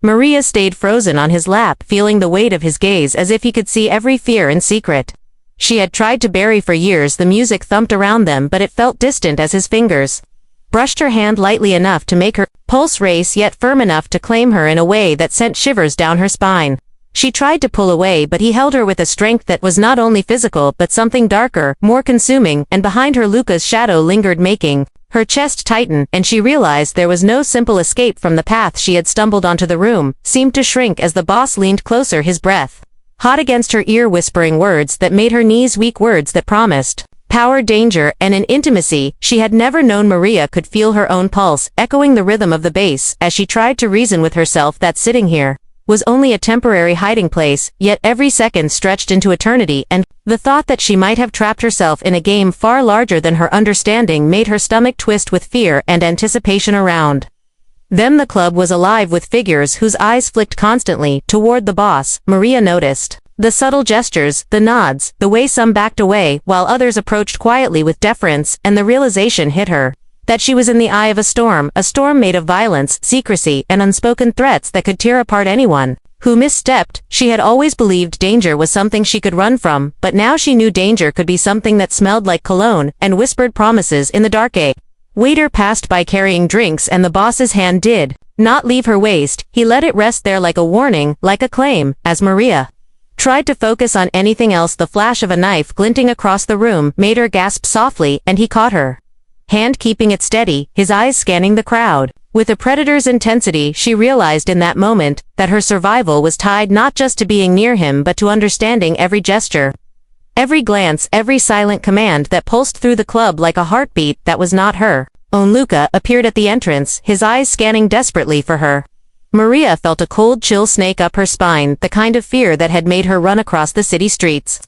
Maria stayed frozen on his lap, feeling the weight of his gaze as if he could see every fear and secret. She had tried to bury for years the music thumped around them, but it felt distant as his fingers brushed her hand lightly enough to make her pulse race, yet firm enough to claim her in a way that sent shivers down her spine. She tried to pull away, but he held her with a strength that was not only physical but something darker, more consuming, and behind her Luca's shadow lingered, making her chest tighten, and she realized there was no simple escape from the path she had stumbled onto. The room seemed to shrink as the boss leaned closer, his breath hot against her ear, whispering words that made her knees weak, words that promised power, danger, and an intimacy she had never known. Maria could feel her own pulse, echoing the rhythm of the bass, as she tried to reason with herself that sitting here was only a temporary hiding place, yet every second stretched into eternity, and the thought that she might have trapped herself in a game far larger than her understanding made her stomach twist with fear and anticipation. Around them the club was alive with figures whose eyes flicked constantly toward the boss. Maria noticed the subtle gestures, the nods, the way some backed away while others approached quietly with deference, and the realization hit her that she was in the eye of a storm made of violence, secrecy, and unspoken threats that could tear apart anyone who misstepped. She had always believed danger was something she could run from, but now she knew danger could be something that smelled like cologne and whispered promises in the dark. A waiter passed by carrying drinks, and the boss's hand did not leave her waist. He let it rest there like a warning, like a claim. As Maria tried to focus on anything else, the flash of a knife glinting across the room made her gasp softly, and he caught her hand, keeping it steady, his eyes scanning the crowd with a predator's intensity. She realized in that moment that her survival was tied not just to being near him but to understanding every gesture, every glance, every silent command that pulsed through the club like a heartbeat that was not her own. Luca appeared at the entrance, his eyes scanning desperately for her. Maria felt a cold chill snake up her spine, the kind of fear that had made her run across the city streets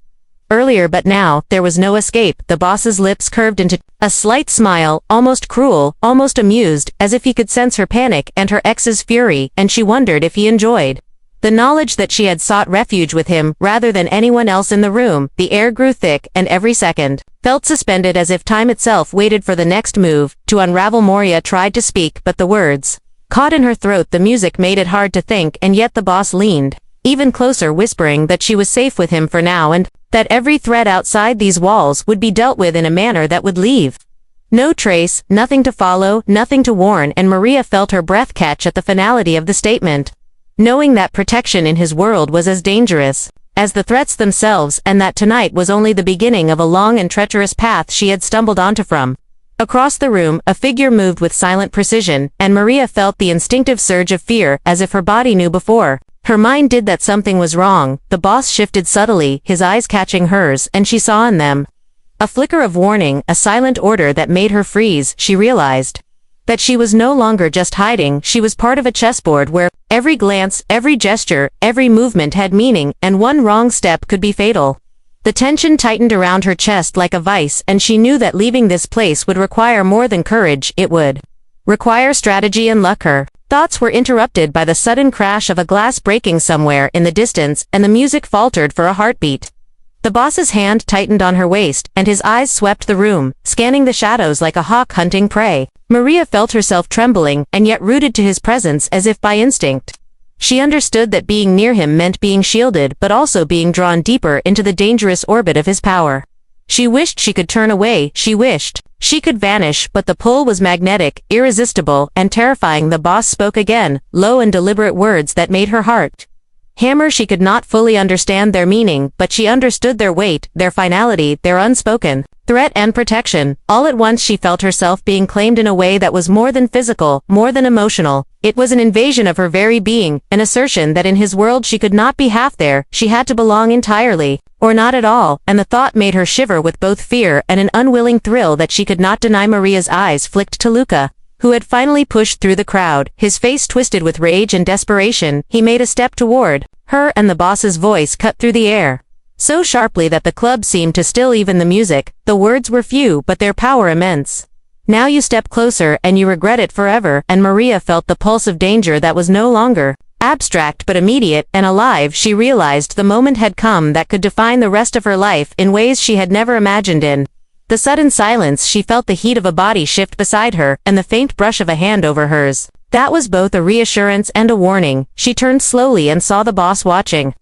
earlier, but now there was no escape. The boss's lips curved into a slight smile, almost cruel, almost amused, as if he could sense her panic and her ex's fury, and she wondered if he enjoyed the knowledge that she had sought refuge with him rather than anyone else in the room. The air grew thick, and every second felt suspended, as if time itself waited for the next move to unravel. Maria tried to speak, but the words caught in her throat. The music made it hard to think, and yet the boss leaned even closer, whispering that she was safe with him for now, and that every threat outside these walls would be dealt with in a manner that would leave no trace, nothing to follow, nothing to warn. And Maria felt her breath catch at the finality of the statement, knowing that protection in his world was as dangerous as the threats themselves, and that tonight was only the beginning of a long and treacherous path she had stumbled onto. From across the room, a figure moved with silent precision, and Maria felt the instinctive surge of fear, as if her body knew before her mind did that something was wrong. The boss shifted subtly, his eyes catching hers, and she saw in them a flicker of warning, a silent order that made her freeze. She realized that she was no longer just hiding, she was part of a chessboard where every glance, every gesture, every movement had meaning, and one wrong step could be fatal. The tension tightened around her chest like a vice, and she knew that leaving this place would require more than courage, it would require strategy and luck. Her thoughts were interrupted by the sudden crash of a glass breaking somewhere in the distance, and the music faltered for a heartbeat. The boss's hand tightened on her waist, and his eyes swept the room, scanning the shadows like a hawk hunting prey. Maria felt herself trembling, and yet rooted to his presence as if by instinct. She understood that being near him meant being shielded, but also being drawn deeper into the dangerous orbit of his power. She wished she could turn away, she wished she could vanish, but the pull was magnetic, irresistible, and terrifying. The boss spoke again, low and deliberate words that made her heart hammer. She could not fully understand their meaning, but she understood their weight, their finality, their unspoken threat and protection. All at once she felt herself being claimed in a way that was more than physical, more than emotional. It was an invasion of her very being, an assertion that in his world she could not be half there, she had to belong entirely, or not at all, and the thought made her shiver with both fear and an unwilling thrill that she could not deny. Maria's eyes flicked to Luca, who had finally pushed through the crowd, his face twisted with rage and desperation. He made a step toward her, and the boss's voice cut through the air so sharply that the club seemed to still. Even the music, the words were few, but their power immense. Now you step closer, and you regret it forever. And Maria felt the pulse of danger that was no longer abstract but immediate and alive. She realized the moment had come that could define the rest of her life in ways she had never imagined. In the sudden silence she felt the heat of a body shift beside her, and the faint brush of a hand over hers. That was both a reassurance and a warning. She turned slowly and saw the boss watching.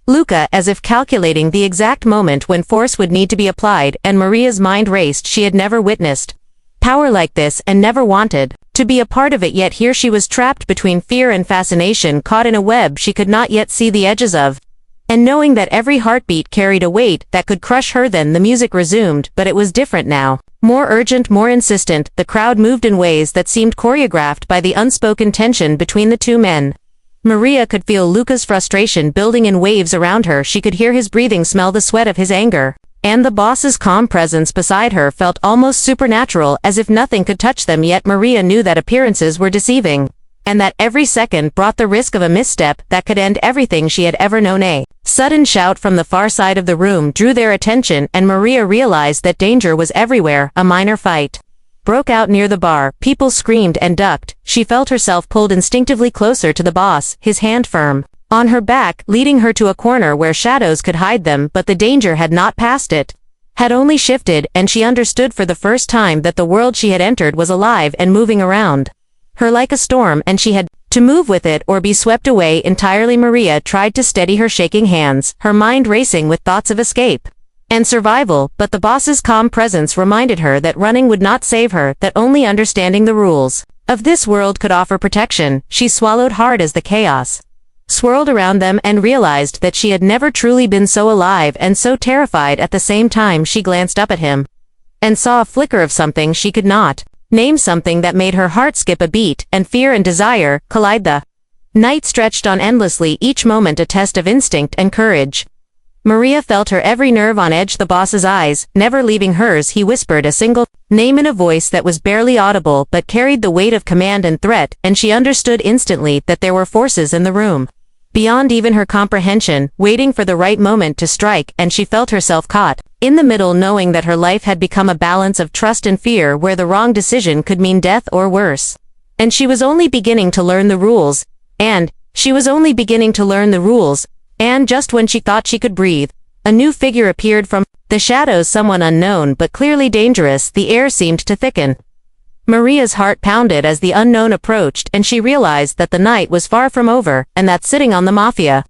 Luca, as if calculating the exact moment when force would need to be applied, and Maria's mind raced. She had never witnessed power like this and never wanted to be a part of it, yet here she was trapped between fear and fascination, caught in a web she could not yet see the edges of. And knowing that every heartbeat carried a weight that could crush her. Then the music resumed, but it was different now. More urgent, more insistent. The crowd moved in ways that seemed choreographed by the unspoken tension between the two men. Maria could feel Luca's frustration building in waves around her. She could hear his breathing, smell the sweat of his anger. And the boss's calm presence beside her felt almost supernatural, as if nothing could touch them. Yet Maria knew that appearances were deceiving, and that every second brought the risk of a misstep that could end everything she had ever known. A sudden shout from the far side of the room drew their attention, and Maria realized that danger was everywhere. A minor fight broke out near the bar. People screamed and ducked. She felt herself pulled instinctively closer to the boss, his hand firm on her back, leading her to a corner where shadows could hide them. But the danger had not passed, it had only shifted, and she understood for the first time that the world she had entered was alive and moving around her like a storm, and she had to move with it or be swept away entirely. Maria tried to steady her shaking hands, her mind racing with thoughts of escape and survival, but the boss's calm presence reminded her that running would not save her, that only understanding the rules of this world could offer protection. She swallowed hard as the chaos swirled around them and realized that she had never truly been so alive and so terrified at the same time. She glanced up at him and saw a flicker of something she could not name, something that made her heart skip a beat, and fear and desire collide. The night stretched on endlessly, each moment a test of instinct and courage. Maria felt her every nerve on edge. The boss's eyes never leaving hers. He whispered a single name in a voice that was barely audible but carried the weight of command and threat, and she understood instantly that there were forces in the room beyond even her comprehension, waiting for the right moment to strike. And she felt herself caught in the middle, knowing that her life had become a balance of trust and fear, where the wrong decision could mean death or worse. And she was only beginning to learn the rules, and just when she thought she could breathe, a new figure appeared from the shadows, someone unknown but clearly dangerous. The air seemed to thicken. Maria's heart pounded as the unknown approached, and she realized that the night was far from over, and that sitting on the Mafia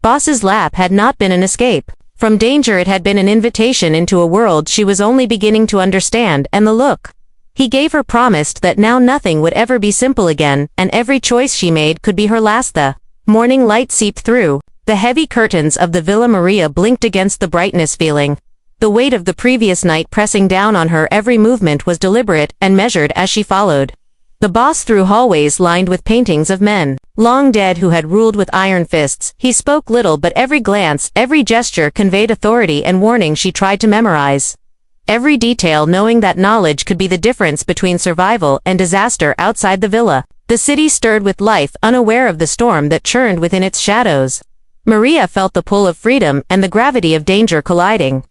boss's lap had not been an escape from danger. It had been an invitation into a world she was only beginning to understand, and the look he gave her promised that now nothing would ever be simple again, and every choice she made could be her last. The morning light seeped through the heavy curtains of the villa. Maria blinked against the brightness, feeling the weight of the previous night pressing down on her. Every movement was deliberate and measured as she followed the boss through hallways lined with paintings of men long dead who had ruled with iron fists. He spoke little, but every glance, every gesture conveyed authority and warning. She tried to memorize every detail, knowing that knowledge could be the difference between survival and disaster. Outside the villa, the city stirred with life, unaware of the storm that churned within its shadows. Maria felt the pull of freedom and the gravity of danger colliding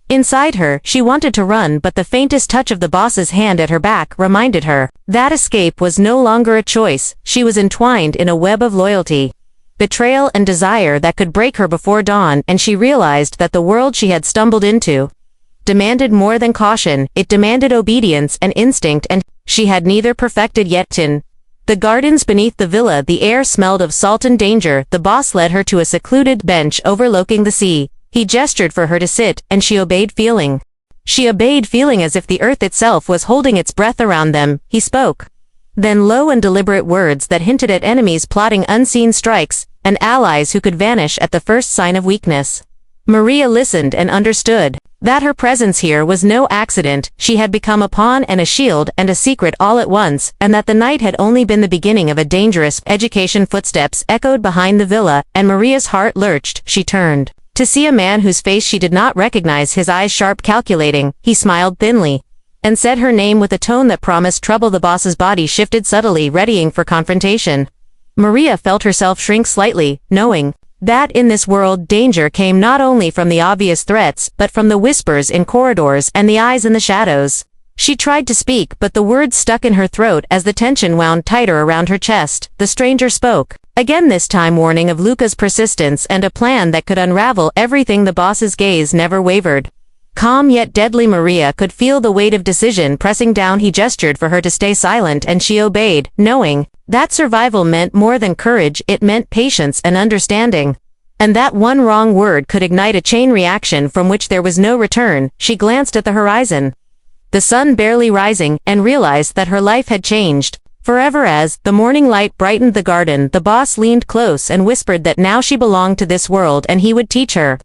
inside her. She wanted to run, but the faintest touch of the boss's hand at her back reminded her that escape was no longer a choice. She was entwined in a web of loyalty, betrayal, and desire that could break her before dawn, and she realized that the world she had stumbled into demanded more than caution. It demanded obedience and instinct, and she had neither perfected yet. In the gardens beneath the villa, the air smelled of salt and danger. The boss led her to a secluded bench overlooking the sea. He gestured for her to sit, and she obeyed, feeling as if the earth itself was holding its breath around them. He spoke then low and deliberate words that hinted at enemies plotting unseen strikes, and allies who could vanish at the first sign of weakness. Maria listened and understood that her presence here was no accident. She had become a pawn and a shield and a secret all at once, and that the night had only been the beginning of a dangerous education. Footsteps echoed behind the villa, and Maria's heart lurched. She turned to see a man whose face she did not recognize, his eyes sharp, calculating. He smiled thinly and said her name with a tone that promised trouble. The boss's body shifted subtly, readying for confrontation. Maria felt herself shrink slightly, knowing that in this world danger came not only from the obvious threats, but from the whispers in corridors and the eyes in the shadows. She tried to speak, but the words stuck in her throat as the tension wound tighter around her chest. The stranger spoke again, this time warning of Luca's persistence and a plan that could unravel everything. The boss's gaze never wavered Calm yet deadly, Maria could feel the weight of decision pressing down. He gestured for her to stay silent and she obeyed, knowing that survival meant more than courage, it meant patience and understanding. And that one wrong word could ignite a chain reaction from which there was no return. She glanced at the horizon, the sun barely rising, and realized that her life had changed forever. As the morning light brightened the garden, the boss leaned close and whispered that now she belonged to this world and he would teach her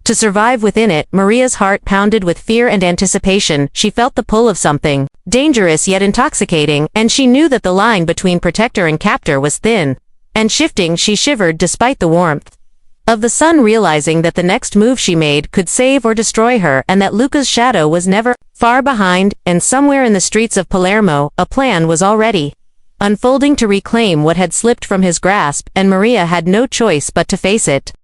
to survive within it. Maria's heart pounded with fear and anticipation. She felt the pull of something dangerous yet intoxicating, and she knew that the line between protector and captor was thin and shifting. She shivered despite the warmth of the sun, realizing that the next move she made could save or destroy her, and that Luca's shadow was never far behind. And somewhere in the streets of Palermo, a plan was already unfolding to reclaim what had slipped from his grasp, and Maria had no choice but to face it.